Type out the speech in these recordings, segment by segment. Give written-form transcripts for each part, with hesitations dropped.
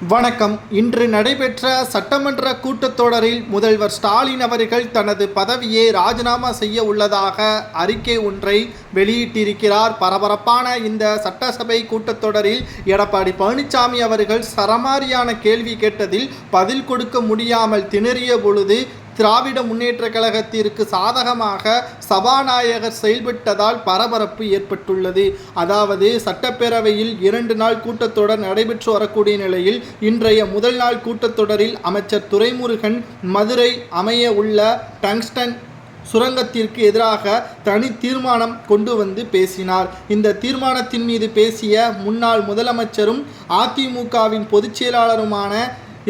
வணக்கம். இன்று நடைபெற்ற சட்டமன்ற கூட்டத்தொடரில் முதல்வர் ஸ்டாலின் அவர்கள் தனது பதவியை ராஜினாமா செய்ய உள்ளதாக அறிக்கை ஒன்றை வெளியிட்டிருக்கிறார். பரபரப்பான இந்த சட்டசபை கூட்டத்தொடரில் எடப்பாடி பழனிசாமி அவர்கள் சரமாரியான கேள்வி கேட்டதில் பதில் கொடுக்க முடியாமல் திணறிய பொழுது திராவிட முன்னேற்ற கழகத்திற்கு சாதகமாக சபாநாயகர் செயல்பட்டதால் பரபரப்பு ஏற்பட்டுள்ளது. அதாவது சட்டப்பேரவையில் 2 நாள் கூட்டத்தொடர் நடைபெற்று வரக்கூடிய நிலையில் இன்றைய முதல் நாள் கூட்டத்தொடரில் அமைச்சர் துரைமுருகன் மதுரை அமைய உள்ள டங்ஸ்டன் சுரங்கத்திற்கு எதிராக தனி தீர்மானம் கொண்டு வந்து பேசினார். இந்த தீர்மானத்தின் மீது பேசிய முன்னாள் முதலமைச்சரும் அதிமுகவின் பொதுச் செயலாளருமான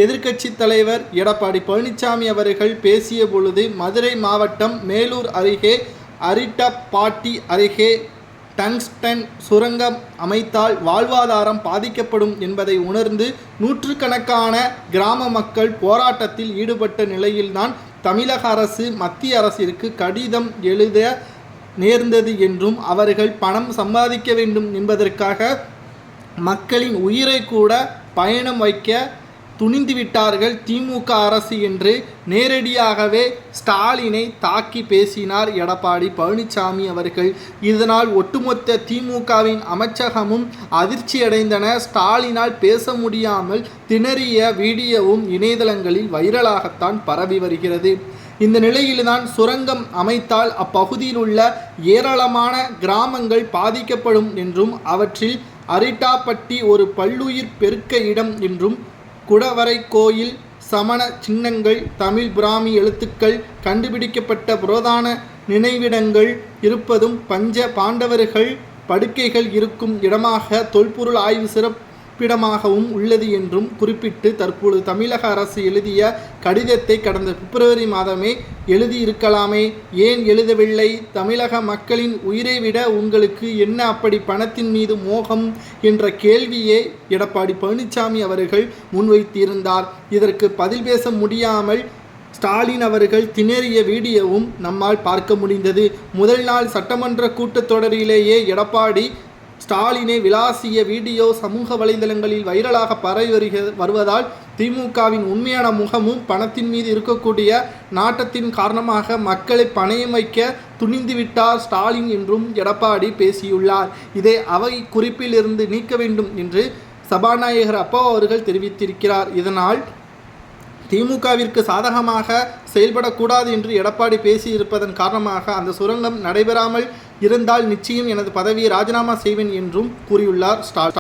எதிர்க்கட்சி தலைவர் எடப்பாடி பழனிசாமி அவர்கள் பேசிய பொழுது மதுரை மாவட்டம் மேலூர் அருகே அரிட்டப்பாட்டி அருகே டங்ஸ்டன் சுரங்கம் அமைத்தால் வாழ்வாதாரம் பாதிக்கப்படும் என்பதை உணர்ந்து நூற்றுக்கணக்கான கிராம மக்கள் போராட்டத்தில் ஈடுபட்ட நிலையில்தான் தமிழக அரசு மத்திய அரசிற்கு கடிதம் எழுத நேர்ந்தது என்றும் அவர்கள் பணம் சம்பாதிக்க வேண்டும் என்பதற்காக மக்களின் உயிரை கூட பயணம் வைக்க துணிந்துவிட்டார்கள் திமுக அரசு என்று நேரடியாகவே ஸ்டாலினை தாக்கி பேசினார் எடப்பாடி பழனிசாமி அவர்கள். இதனால் ஒட்டுமொத்த திமுகவின் அமைச்சகமும் அதிர்ச்சியடைந்தன. ஸ்டாலினால் பேச முடியாமல் திணறிய வீடியோவும் இணையதளங்களில் வைரலாகத்தான் பரவி வருகிறது. இந்த நிலையில்தான் சுரங்கம் அமைத்தால் அப்பகுதியில் உள்ள ஏராளமான கிராமங்கள் பாதிக்கப்படும் என்றும் அவற்றில் அரிட்டாப்பட்டி ஒரு பல்லுயிர் பெருக்க இடம் என்றும் குடவரை கோயில் சமண சின்னங்கள் தமிழ் பிராமி எழுத்துக்கள் கண்டுபிடிக்கப்பட்ட புராதன நினைவிடங்கள் இருப்பதும் பஞ்ச பாண்டவர்கள் படுக்கைகள் இருக்கும் இடமாக தொல்பொருள் ஆய்வு சிறப்பிடமாகவும் உள்ளது என்றும் குறிப்பிட்டு தற்பொழுது தமிழக அரசு எழுதிய கடிதத்தை கடந்த பிப்ரவரி மாதமே எழுதியிருக்கலாமே, ஏன் எழுதவில்லை? தமிழக மக்களின் உயிரை விட உங்களுக்கு என்ன அப்படி பணத்தின் மீது மோகம் என்ற கேள்வியை எடப்பாடி பழனிசாமி அவர்கள் முன்வைத்திருந்தார். இதற்கு பதில் பேச முடியாமல் ஸ்டாலின் அவர்கள் திணறிய வீடியோவும் நம்மால் பார்க்க முடிந்தது. முதல் நாள் சட்டமன்ற கூட்டத்தொடரிலேயே எடப்பாடி ஸ்டாலினை விளாசிய வீடியோ சமூக வலைதளங்களில் வைரலாக பரவி வருவதால் திமுகவின் உண்மையான முகமும் பணத்தின் மீது இருக்கக்கூடிய நாட்டத்தின் காரணமாக மக்களை பணயம் வைக்க துணிந்துவிட்டார் ஸ்டாலின் என்றும் எடப்பாடி பேசியுள்ளார். இதை அவை குறிப்பிலிருந்து நீக்க வேண்டும் என்று சபாநாயகர் அப்பா அவர்கள் தெரிவித்திருக்கிறார். இதனால் திமுகவிற்கு சாதகமாக செயல்படக்கூடாது என்று எடப்பாடி பேசியிருப்பதன் காரணமாக அந்த சுரங்கம் நடைபெறாமல் இருந்தால் நிச்சயம் எனது பதவியை ராஜினாமா செய்வேன் என்றும் கூறியுள்ளார் ஸ்டாலின்.